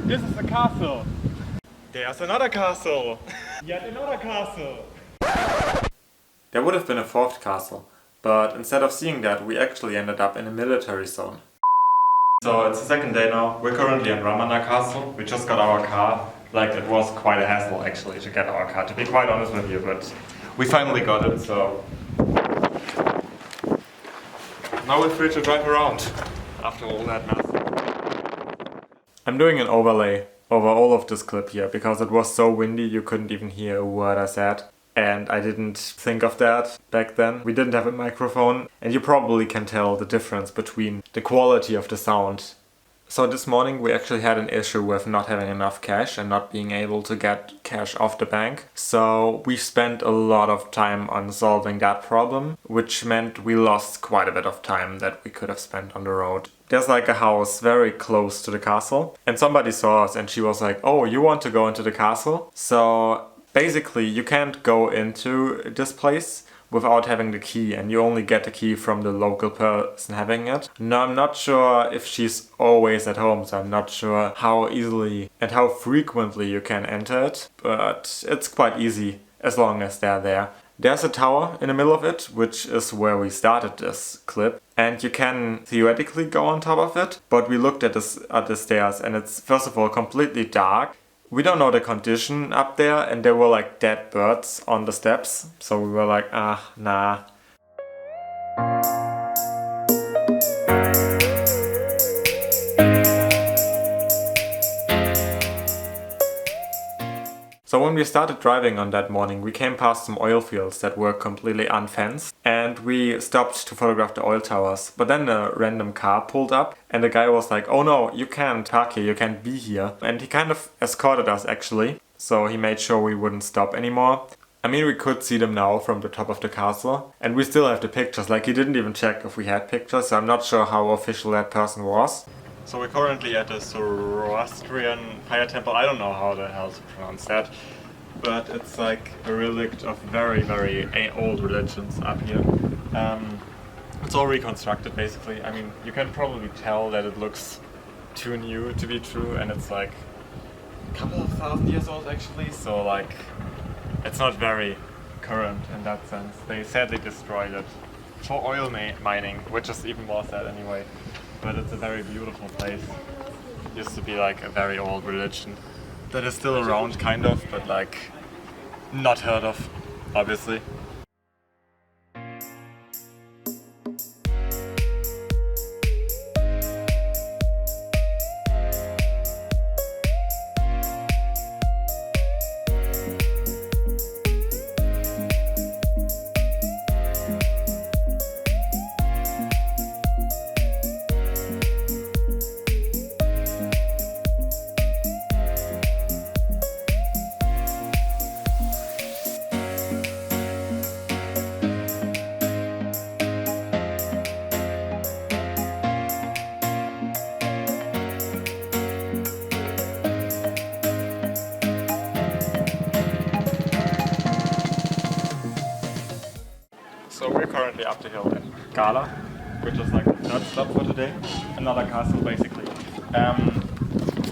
This is the castle. There's another castle. Yet another castle. There would have been a fourth castle, but instead of seeing that, we actually ended up in a military zone. So it's the second day now. We're currently in Ramana Castle. We just got our car. Like, it was quite a hassle actually to get our car, to be quite honest with you, but we finally got it, so now we're free to drive around after all that mess. I'm doing an overlay over all of this clip here because it was so windy you couldn't even hear a word I said. And I didn't think of that back then. We didn't have a microphone, and you probably can tell the difference between the quality of the sound. So this morning we actually had an issue with not having enough cash and not being able to get cash off the bank. So we spent a lot of time on solving that problem, which meant we lost quite a bit of time that we could have spent on the road. There's like a house very close to the castle, and somebody saw us and she was like, "Oh, you want to go into the castle?" So basically, you can't go into this place without having the key, and you only get the key from the local person having it. Now, I'm not sure if she's always at home, so I'm not sure how easily and how frequently you can enter it, but it's quite easy as long as they're there. There's a tower in the middle of it, which is where we started this clip, and you can theoretically go on top of it, but we looked at the stairs, and it's first of all completely dark. We don't know the condition up there, and there were like dead birds on the steps, so we were like, nah. So when we started driving on that morning, we came past some oil fields that were completely unfenced, and we stopped to photograph the oil towers. But then a random car pulled up, and the guy was like, "Oh no, you can't park here, you can't be here." And he kind of escorted us actually, so he made sure we wouldn't stop anymore. I mean, we could see them now from the top of the castle, and we still have the pictures. Like, he didn't even check if we had pictures, so I'm not sure how official that person was. So we're currently at the Zoroastrian fire temple. I don't know how the hell to pronounce that, but it's like a relic of very, very old religions up here. It's all reconstructed basically. I mean, you can probably tell that it looks too new to be true, and it's like a couple of thousand years old actually, so like it's not very current in that sense. They sadly destroyed it for oil mining, which is even more sad anyway. But it's a very beautiful place. It used to be like a very old religion that is still around kind of, but like not heard of, obviously. So we're currently up the hill in Gala, which is like the third stop for today. Another castle basically.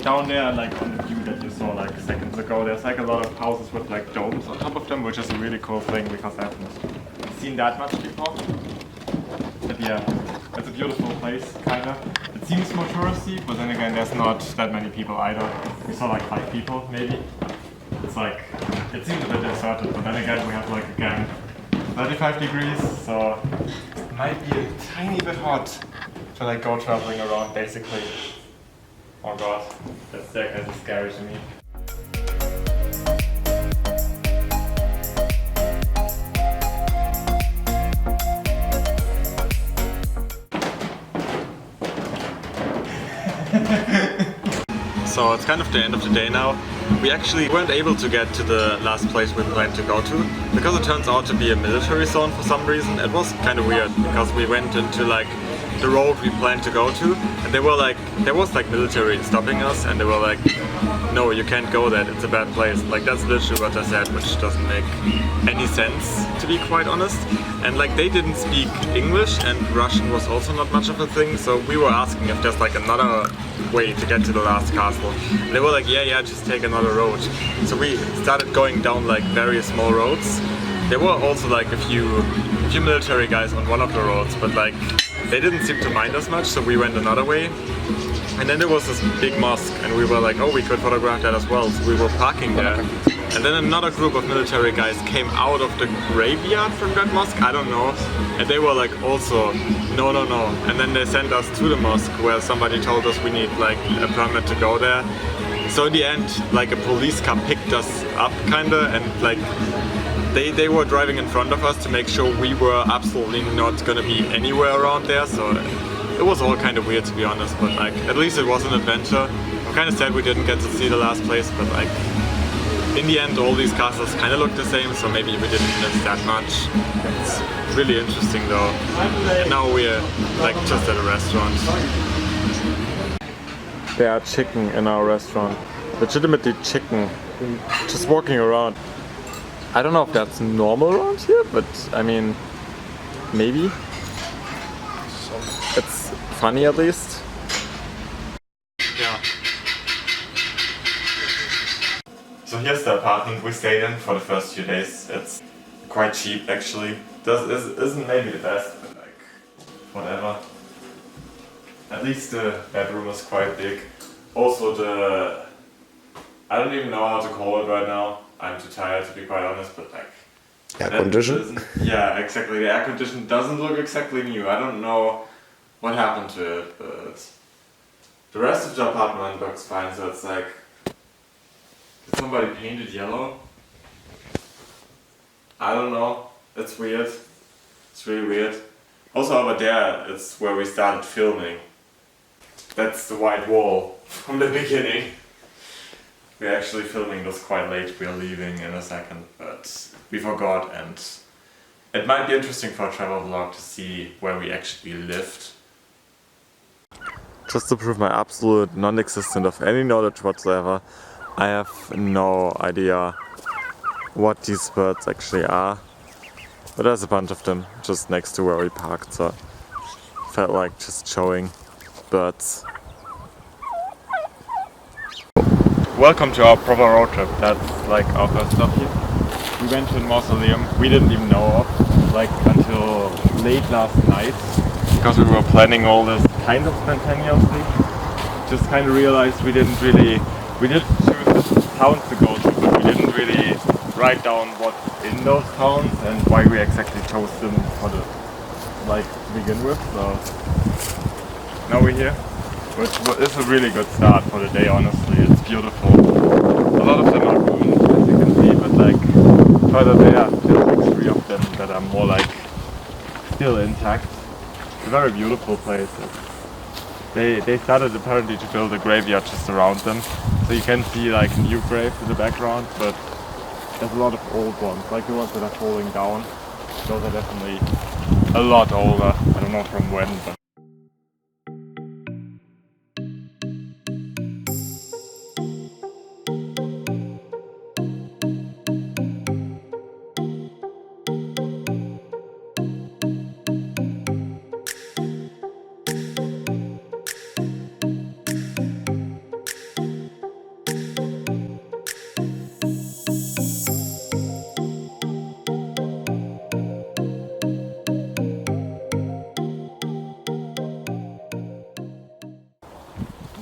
Down there, like on the view that you saw like seconds ago, there's like a lot of houses with like domes on top of them, which is a really cool thing because I haven't seen that much before. But yeah, it's a beautiful place, kinda. It seems more touristy, but then again there's not that many people either. We saw like 5 people maybe. It's like, it seems a bit deserted, but then again we have like again 35 degrees, so it might be a tiny bit hot to like go traveling around basically. Oh god, that staircase is scary to me. So it's kind of the end of the day now. We actually weren't able to get to the last place we planned to go to because it turns out to be a military zone for some reason. It was kind of weird because we went into like the road we planned to go to, and they were like, there was like military stopping us, and they were like, "No, you can't go there, it's a bad place." Like, that's literally what I said, which doesn't make any sense, to be quite honest. And like, they didn't speak English, and Russian was also not much of a thing, so we were asking if there's like another way to get to the last castle. And they were like, yeah, just take another road. So we started going down like various small roads. There were also like a few military guys on one of the roads, but like they didn't seem to mind us much, so we went another way. And then there was this big mosque, and we were like, oh, we could photograph that as well. So we were parking there. And then another group of military guys came out of the graveyard from that mosque, I don't know. And they were like also, no. And then they sent us to the mosque where somebody told us we need like a permit to go there. So in the end, like a police car picked us up kinda, and like they were driving in front of us to make sure we were absolutely not gonna be anywhere around there. So it was all kind of weird, to be honest, but like at least it was an adventure. I'm kind of sad we didn't get to see the last place, but like in the end all these castles kind of look the same, so maybe we didn't miss that much. It's really interesting though. And now we're like just at a restaurant. There are chicken in our restaurant. Legitimately chicken. Just walking around. I don't know if that's normal around here, but I mean, maybe. It's funny at least. Yeah. So here's the apartment we stayed in for the first few days. It's quite cheap actually. Isn't maybe the best, but like, whatever. At least the bedroom is quite big. Also I don't even know how to call it right now. I'm too tired to be quite honest, but like... Air condition? Yeah, exactly. The air condition doesn't look exactly new. I don't know what happened to it, but the rest of the apartment looks fine, so it's like... Did somebody paint it yellow? I don't know. It's weird. It's really weird. Also over there, it's where we started filming. That's the white wall from the beginning. We're actually filming this quite late. We're leaving in a second, but we forgot, and it might be interesting for a travel vlog to see where we actually lived. Just to prove my absolute non-existence of any knowledge whatsoever, I have no idea what these birds actually are. But there's a bunch of them just next to where we parked, so felt like just showing birds. Welcome to our proper road trip. That's like our first stop here. We went to a mausoleum we didn't even know of, like until late last night, because we were planning all this kind of spontaneously. Just kind of realized we did choose towns to go to, but we didn't really write down what's in those towns and why we exactly chose them for the to begin with. So now we're here, which is a really good start for the day. Honestly, it's beautiful. A lot of them are ruined, as you can see, but like further there, there's like 3 of them that are more like still intact. It's a very beautiful place. They started apparently to build a graveyard just around them, so you can see like new graves in the background, but there's a lot of old ones, like the ones that are falling down. Those are definitely a lot older. I don't know from when, but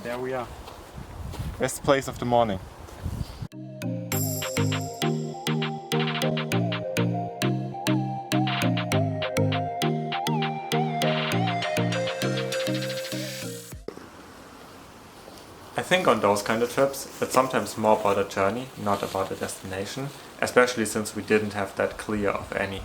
there we are. Best place of the morning. I think on those kind of trips, it's sometimes more about a journey, not about a destination, especially since we didn't have that clear of any.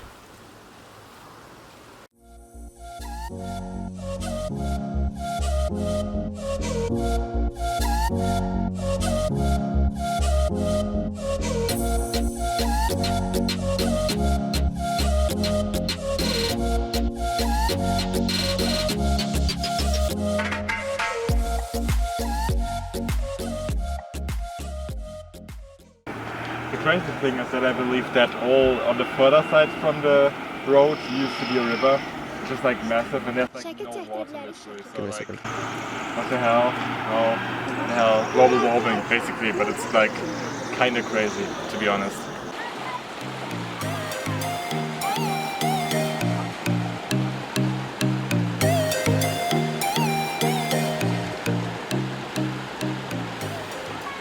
The crazy thing is that I believe that all on the further side from the road used to be a river. just like massive, and there's like no water literally. So like, what the hell? Oh, what the hell? Global warming basically, but it's like kind of crazy to be honest.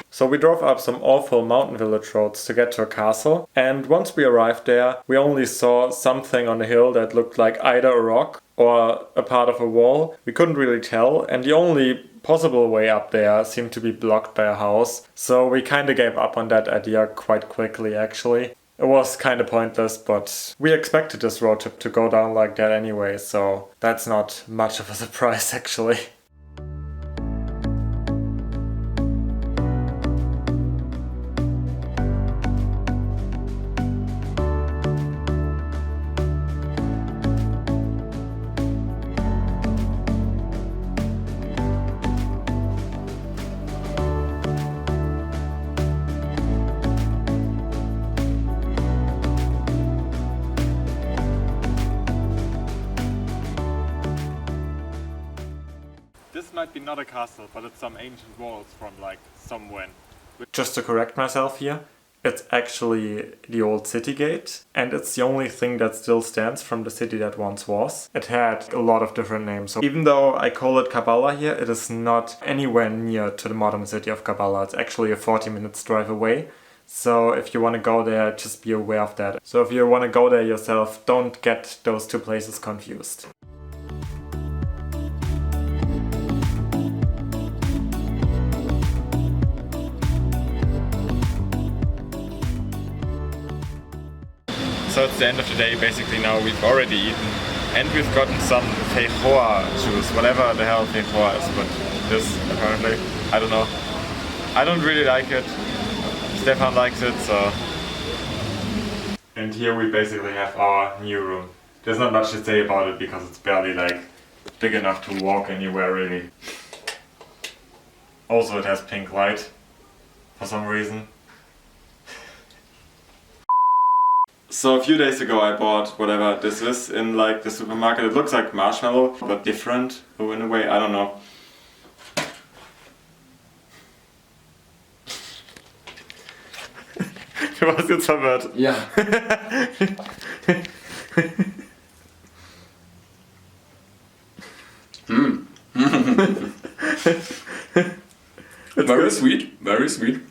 So we drove up some awful mountain village roads to get to a castle, and once we arrived there, we only saw something on the hill that looked like either a rock or a part of a wall. We couldn't really tell, and the only possible way up there seemed to be blocked by a house, so we kinda gave up on that idea quite quickly actually. It was kinda pointless, but we expected this road trip to go down like that anyway, so that's not much of a surprise actually. This might be not a castle, but it's some ancient walls from like somewhere. Just to correct myself here, it's actually the old city gate, and it's the only thing that still stands from the city that once was. It had a lot of different names, so even though I call it Kabbala here, it is not anywhere near to the modern city of Kabbala. It's actually a 40 minutes drive away. So if you want to go there, just be aware of that. So if you want to go there yourself, don't get those two places confused. So it's the end of the day basically now. We've already eaten and we've gotten some feijoa juice, whatever the hell feijoa is, but this apparently, I don't know. I don't really like it. Stefan likes it, so. And here we basically have our new room. There's not much to say about it because it's barely like big enough to walk anywhere really. Also it has pink light for some reason. So a few days ago I bought whatever this is in like the supermarket. It looks like marshmallow, but different in a way, I don't know. Du warst jetzt verwirrt. Ja. Very sweet, very sweet.